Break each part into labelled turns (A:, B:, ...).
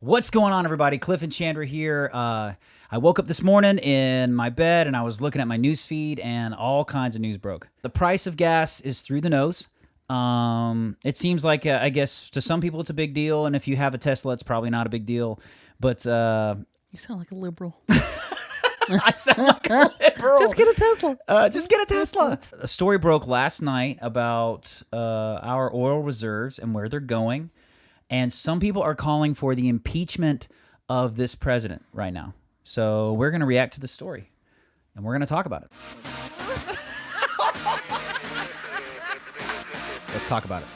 A: What's going on, everybody? Cliff and Chandra here. I woke up this morning in my bed and I was looking at my news feed and all kinds of news broke. The price of gas is through the nose. It seems like, I guess, to some people it's a big deal, and if you have a Tesla, it's probably not a big deal. But
B: you sound like a liberal.
A: I sound like a liberal.
B: Just get a Tesla.
A: Just get a Tesla. A story broke last night about our oil reserves and where they're going. And some people are calling for the impeachment of this president right now. So we're going to react to the story, and we're going to talk about it. Let's talk about it.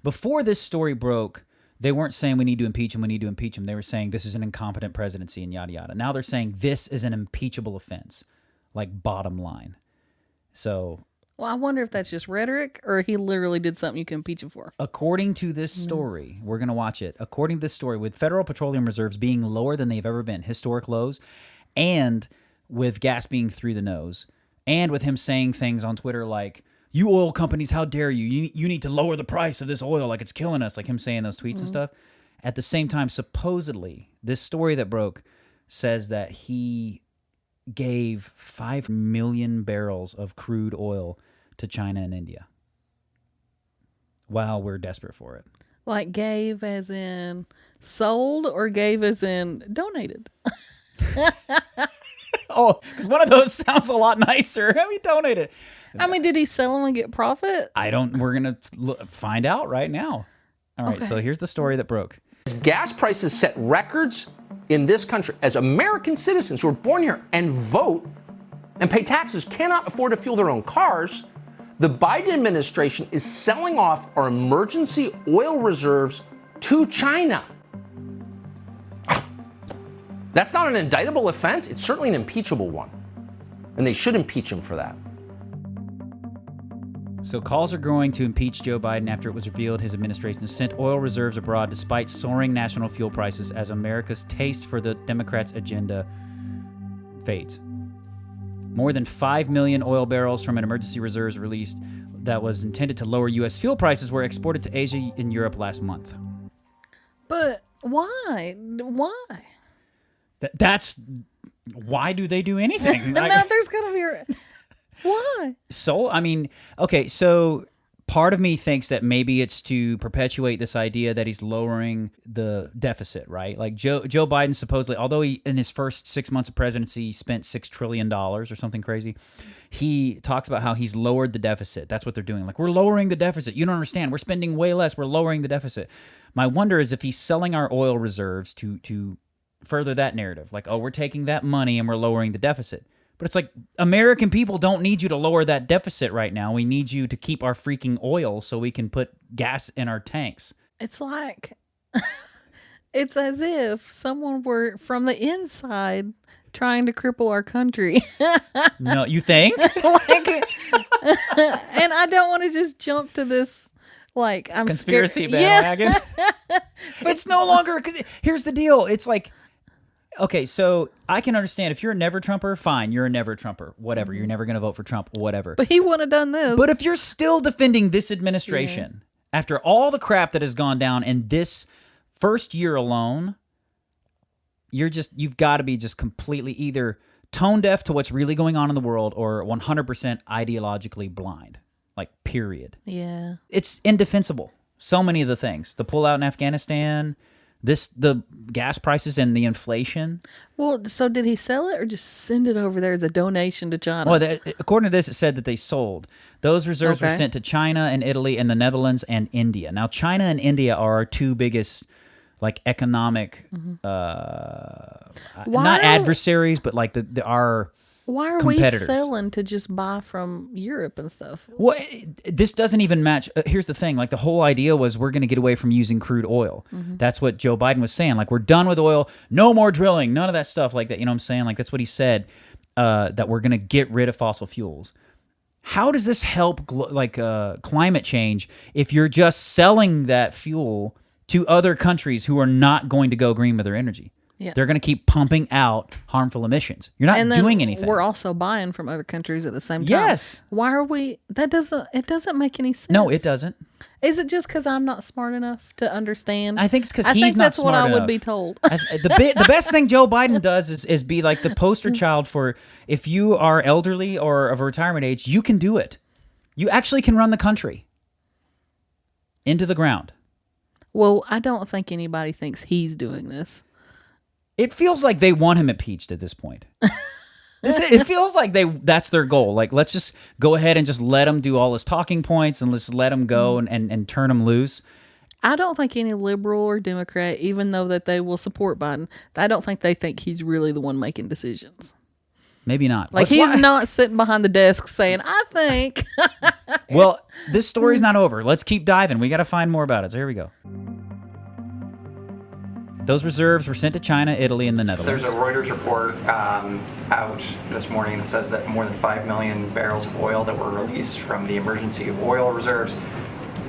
A: Before this story broke, they weren't saying we need to impeach him, we need to impeach him. They were saying this is an incompetent presidency and yada, yada. Now they're saying this is an impeachable offense, like bottom line. So...
B: Well, I wonder if that's just rhetoric or he literally did something you can impeach him for.
A: According to this story, we're going to watch it. According to this story, with federal petroleum reserves being lower than they've ever been, historic lows, and with gas being through the nose, and with him saying things on Twitter like, you oil companies, how dare you? You need to lower the price of this oil like it's killing us, like him saying those tweets and stuff. At the same time, supposedly, this story that broke says that he gave 5 million barrels of crude oil to China and India while we're desperate for it.
B: Like gave as in sold or gave as in donated?
A: Oh, because one of those sounds a lot nicer. Have you donated?
B: I mean, did he sell them and get profit?
A: We're going to find out right now. All right, so here's the story that broke.
C: Gas prices set records in this country as American citizens who are born here and vote and pay taxes cannot afford to fuel their own cars. The Biden administration is selling off our emergency oil reserves to China. That's not an indictable offense. It's certainly an impeachable one. And they should impeach him for that.
A: So calls are growing to impeach Joe Biden after it was revealed his administration sent oil reserves abroad despite soaring national fuel prices as America's taste for the Democrats' agenda fades. More than 5 million oil barrels from an emergency reserves released that was intended to lower U.S. fuel prices were exported to Asia and Europe last month.
B: But why? Why?
A: That's... Why do they do anything?
B: No, there's got to be... Why?
A: So, I mean, okay, so part of me thinks that maybe it's to perpetuate this idea that he's lowering the deficit, right? Like Joe Biden supposedly, although he in his first 6 months of presidency spent $6 trillion or something crazy, he talks about how he's lowered the deficit. That's what they're doing. Like, we're lowering the deficit. You don't understand. We're spending way less. We're lowering the deficit. My wonder is if he's selling our oil reserves to further that narrative. Like, oh, we're taking that money and we're lowering the deficit. But it's like, American people don't need you to lower that deficit right now. We need you to keep our freaking oil so we can put gas in our tanks.
B: It's like, it's as if someone were from the inside trying to cripple our country.
A: No, you think?
B: And I don't want to just jump to this, like, I'm
A: conspiracy
B: scared.
A: bandwagon. Yeah. But it's no longer, here's the deal. It's like, okay, so I can understand if you're a never Trumper, fine, you're a never Trumper, whatever. You're never going to vote for Trump, whatever.
B: But he wouldn't have done this.
A: But if you're still defending this administration after all the crap that has gone down in this first year alone, you've got to be just completely either tone deaf to what's really going on in the world or 100% ideologically blind. Like, period.
B: Yeah.
A: It's indefensible. So many of the things. The pullout in Afghanistan, the gas prices and the inflation.
B: Well, so did he sell it or just send it over there as a donation to China?
A: Well, according to this, it said that they sold. Those reserves were sent to China and Italy and the Netherlands and India. Now, China and India are our two biggest, like, economic, not adversaries, but like our
B: Why are
A: competitors.
B: we selling to just buy from Europe and stuff?
A: Well, this doesn't even match. Here's the thing. Like, the whole idea was we're going to get away from using crude oil. That's what Joe Biden was saying. Like, we're done with oil. No more drilling. None of that stuff like that. You know what I'm saying? Like, that's what he said, that we're going to get rid of fossil fuels. How does this help climate change if you're just selling that fuel to other countries who are not going to go green with their energy?
B: Yeah.
A: They're going to keep pumping out harmful emissions. You're not
B: And then
A: doing anything.
B: We're also buying from other countries at the same time.
A: Yes.
B: Why are we? It doesn't make any sense.
A: No, it doesn't.
B: Is it just because I'm not smart enough to understand?
A: I think it's because
B: I
A: he's
B: think
A: not
B: that's
A: smart
B: what I would
A: enough.
B: be told.
A: The best thing Joe Biden does is be like the poster child for if you are elderly or of retirement age, you can do it. You actually can run the country into the ground.
B: Well, I don't think anybody thinks he's doing this.
A: It feels like they want him impeached at this point. It feels like that's their goal. Like, let's just go ahead and just let him do all his talking points and let's let him go and turn him loose.
B: I don't think any liberal or Democrat, even though that they will support Biden, I don't think they think he's really the one making decisions.
A: Maybe not.
B: Like, he's not sitting behind the desk saying, I think.
A: Well, this story's not over. Let's keep diving. We got to find more about it. So here we go. Those reserves were sent to China, Italy, and the Netherlands.
D: There's a Reuters report out this morning that says that more than 5 million barrels of oil that were released from the emergency oil reserves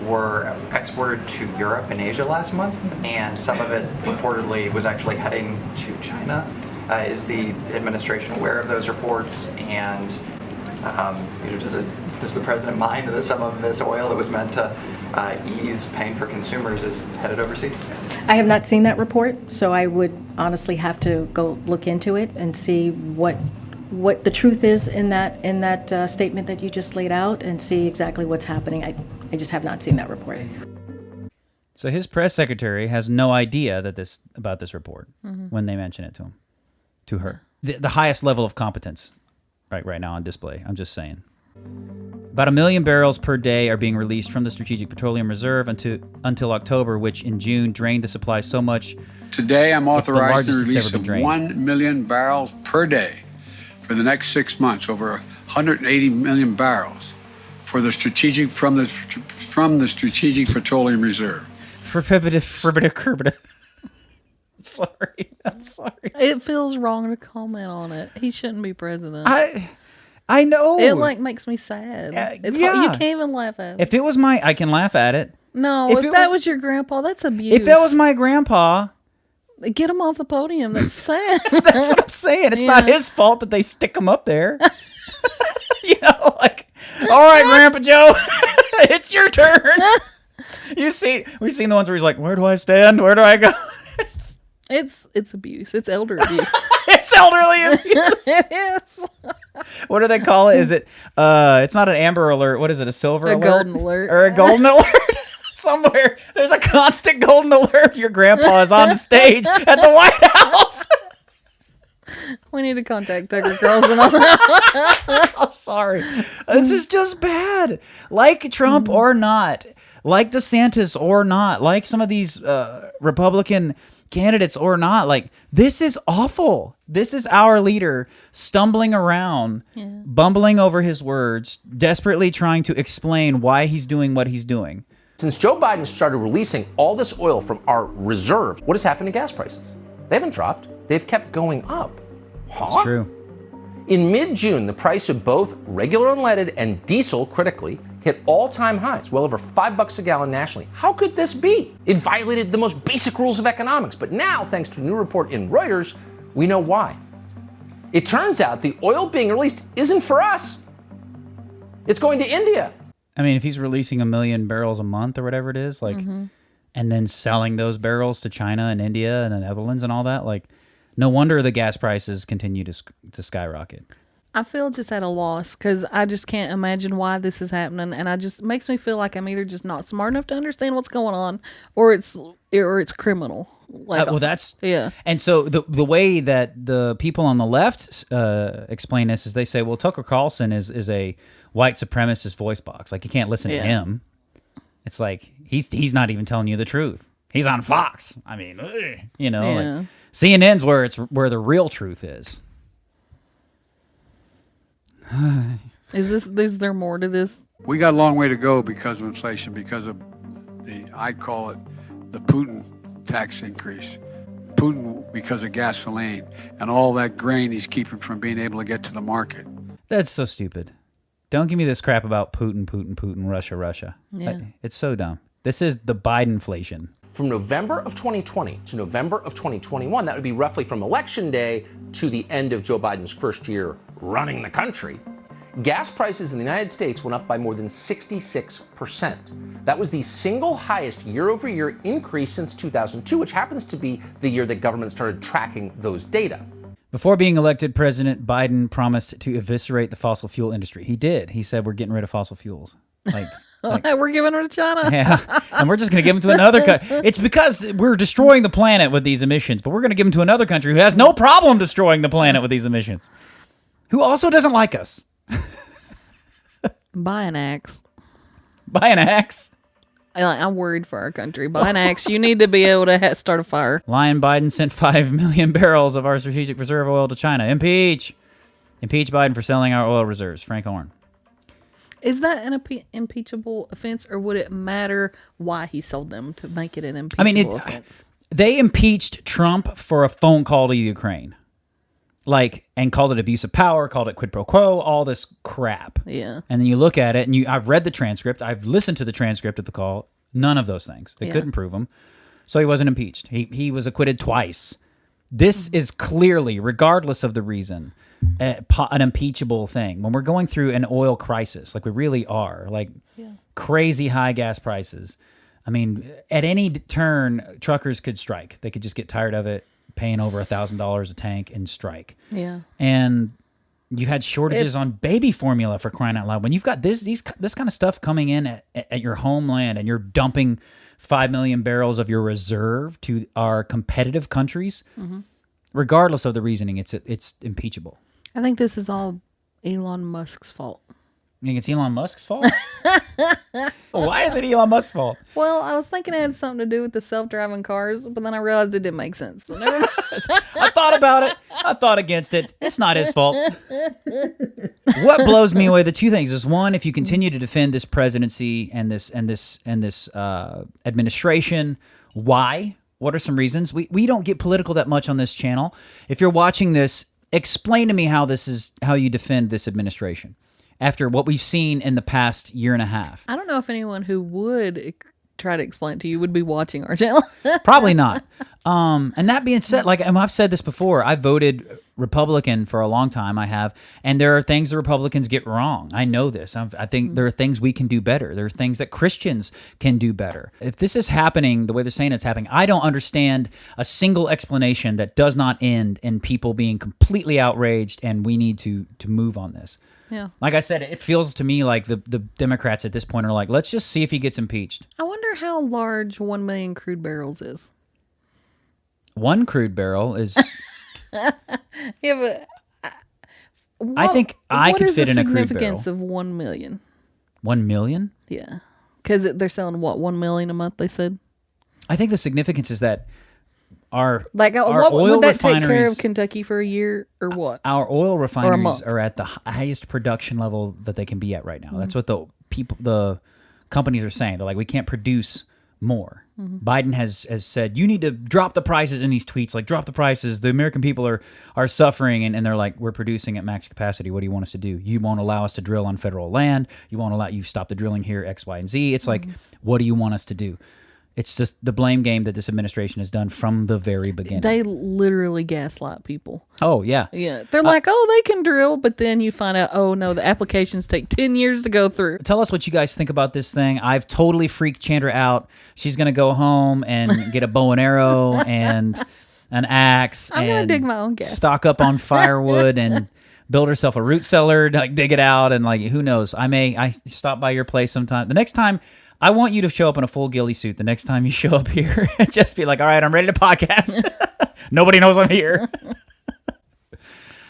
D: were exported to Europe and Asia last month, and some of it reportedly was actually heading to China. Is the administration aware of those reports, and does the president mind that some of this oil that was meant to ease pain for consumers is headed overseas?
E: I have not seen that report, so I would honestly have to go look into it and see what the truth is in that statement that you just laid out, and see exactly what's happening. I just have not seen that report.
A: So his press secretary has no idea about this report when they mention it to her. The highest level of competence right now on display. I'm just saying. About 1 million barrels per day are being released from the Strategic Petroleum Reserve until October, which in June drained the supply so much.
F: Today, I'm
A: It's the
F: authorized the
A: largest it's
F: release
A: ever been
F: of
A: drained.
F: 1 million barrels per day for the next 6 months, over 180 million barrels from the Strategic Petroleum Reserve.
A: I'm sorry.
B: It feels wrong to comment on it. He shouldn't be president.
A: I know.
B: It makes me sad. It's
A: yeah.
B: you can't even laugh at it.
A: If it was I can laugh at it.
B: No, if
A: it
B: that was your grandpa, that's abuse.
A: If that was my grandpa,
B: get him off the podium. That's sad.
A: that's what I'm saying. It's not his fault that they stick him up there. All right, Grandpa Joe, it's your turn. We've seen the ones where he's like, where do I stand? Where do I go?
B: It's abuse. It's elder abuse.
A: It's elderly abuse.
B: It is.
A: What do they call it? Is it? It's not an Amber Alert. What is it? A Silver
B: A
A: Alert?
B: golden alert.
A: Or a Golden Alert? Somewhere there's a constant Golden Alert if your grandpa is on the stage at the White House.
B: We need to contact Tucker Carlson on that.
A: I'm sorry. This is just bad. Like Trump or not, like DeSantis or not, like some of these Republican candidates or not, like, this is awful. This is our leader stumbling around, bumbling over his words, desperately trying to explain why he's doing what he's doing.
C: Since Joe Biden started releasing all this oil from our reserve, what has happened to gas prices? They haven't dropped. They've kept going up.
A: It's true.
C: In mid-June, the price of both regular unleaded and diesel, critically, hit all-time highs, well over $5 a gallon nationally. How could this be? It violated the most basic rules of economics. But now, thanks to a new report in Reuters, we know why. It turns out the oil being released isn't for us. It's going to India.
A: I mean, if he's releasing 1 million barrels a month or whatever it is, like, and then selling those barrels to China and India and the Netherlands and all that, like, no wonder the gas prices continue to skyrocket.
B: I feel just at a loss because I just can't imagine why this is happening, and it makes me feel like I'm either just not smart enough to understand what's going on, or it's criminal.
A: Yeah. And so the way that the people on the left explain this is they say, well, Tucker Carlson is a white supremacist voice box. Like, you can't listen to him. It's like he's not even telling you the truth. He's on Fox. I mean, like, CNN's where the real truth is.
B: Is there more to this?
F: We got a long way to go because of inflation, because of I call it the Putin tax increase. Putin, because of gasoline and all that grain he's keeping from being able to get to the market.
A: That's so stupid. Don't give me this crap about Putin, Russia.
B: Yeah.
A: It's so dumb. This is the Bidenflation.
C: from November of 2020 to November of 2021, that would be roughly from Election Day to the end of Joe Biden's first year running the country, gas prices in the United States went up by more than 66%. That was the single highest year-over-year increase since 2002, which happens to be the year that government started tracking those data.
A: Before being elected, President Biden promised to eviscerate the fossil fuel industry. He did. He said, we're getting rid of fossil fuels. Like
B: we're giving her to China.
A: Yeah, and we're just going to give them to another country. It's because we're destroying the planet with these emissions, but we're going to give them to another country who has no problem destroying the planet with these emissions, who also doesn't like us.
B: Buy an axe.
A: Buy an axe?
B: I'm worried for our country. Buy an axe. You need to be able to start a fire.
A: Lying Biden sent 5 million barrels of our strategic reserve oil to China. Impeach Biden for selling our oil reserves. Frank Horn.
B: Is that an impeachable offense, or would it matter why he sold them to make it an impeachable offense?
A: They impeached Trump for a phone call to Ukraine. And called it abuse of power, called it quid pro quo, all this crap.
B: Yeah.
A: And then you look at it, and I've read the transcript, I've listened to the transcript of the call, none of those things. They couldn't prove them. So he wasn't impeached. He was acquitted twice. This is clearly, regardless of the reason, an impeachable thing. When we're going through an oil crisis, like we really are, crazy high gas prices. I mean, at any turn, truckers could strike. They could just get tired of it, paying over $1,000 a tank and strike.
B: Yeah.
A: And you had shortages on baby formula, for crying out loud. When you've got this kind of stuff coming in at your homeland, and you're dumping 5 million barrels of your reserve to our competitive countries, regardless of the reasoning, it's impeachable.
B: I think this is all Elon Musk's fault.
A: You think it's Elon Musk's fault? Why is it Elon Musk's fault?
B: Well, I was thinking it had something to do with the self-driving cars, but then I realized it didn't make sense. So never mind.
A: I thought about it. I thought against it. It's not his fault. What blows me away, the two things is, one, if you continue to defend this presidency and this administration, why? What are some reasons? We don't get political that much on this channel. If you're watching this, explain to me how you defend this administration after what we've seen in the past year and a half.
B: I don't know if anyone who would try to explain it to you would be watching our channel.
A: Probably not. And that being said, and I've said this before, I voted Republican for a long time. I have, and there are things the Republicans get wrong. I know this. I think there are things we can do better. There are things that Christians can do better. If this is happening the way they're saying it's happening, I don't understand a single explanation that does not end in people being completely outraged, and we need to move on this.
B: Yeah.
A: Like I said, it feels to me like the Democrats at this point are like, let's just see if he gets impeached.
B: I wonder how large 1 million crude barrels is.
A: 1 crude barrel is...
B: Yeah, but
A: I think I could fit in a crude barrel.
B: What is the significance of 1 million?
A: 1 million?
B: Yeah. Because they're selling, 1 million a month, they said?
A: I think the significance is that our
B: what
A: oil
B: would that take care
A: refineries,
B: of Kentucky for a year or what?
A: Our oil refineries are at the highest production level that they can be at right now. That's what the companies are saying. They're like, we can't produce more. Biden has said, you need to drop the prices in these tweets, like drop the prices. The American people are suffering, and they're like, we're producing at max capacity. What do you want us to do? You won't allow us to drill on federal land. You stop the drilling here, X, Y, and Z. It's like, what do you want us to do? It's just the blame game that this administration has done from the very beginning.
B: They literally gaslight people.
A: Oh, yeah.
B: Yeah. They're like, they can drill, but then you find out, oh, no, the applications take 10 years to go through.
A: Tell us what you guys think about this thing. I've totally freaked Chandra out. She's going to go home and get a bow and arrow and an axe.
B: I'm going to dig my own gas.
A: Stock up on firewood and build herself a root cellar, dig it out, and who knows? I stop by your place sometime. The next time... I want you to show up in a full ghillie suit the next time you show up here. Just be like, all right, I'm ready to podcast. Nobody knows I'm here.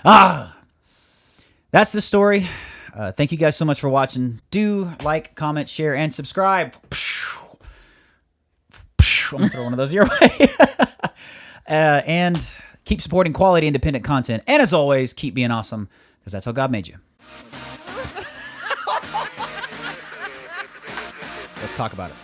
A: That's the story. Thank you guys so much for watching. Do like, comment, share, and subscribe. I'm going to throw one of those your way. And keep supporting quality, independent content. And as always, keep being awesome, because that's how God made you. Let's talk about it.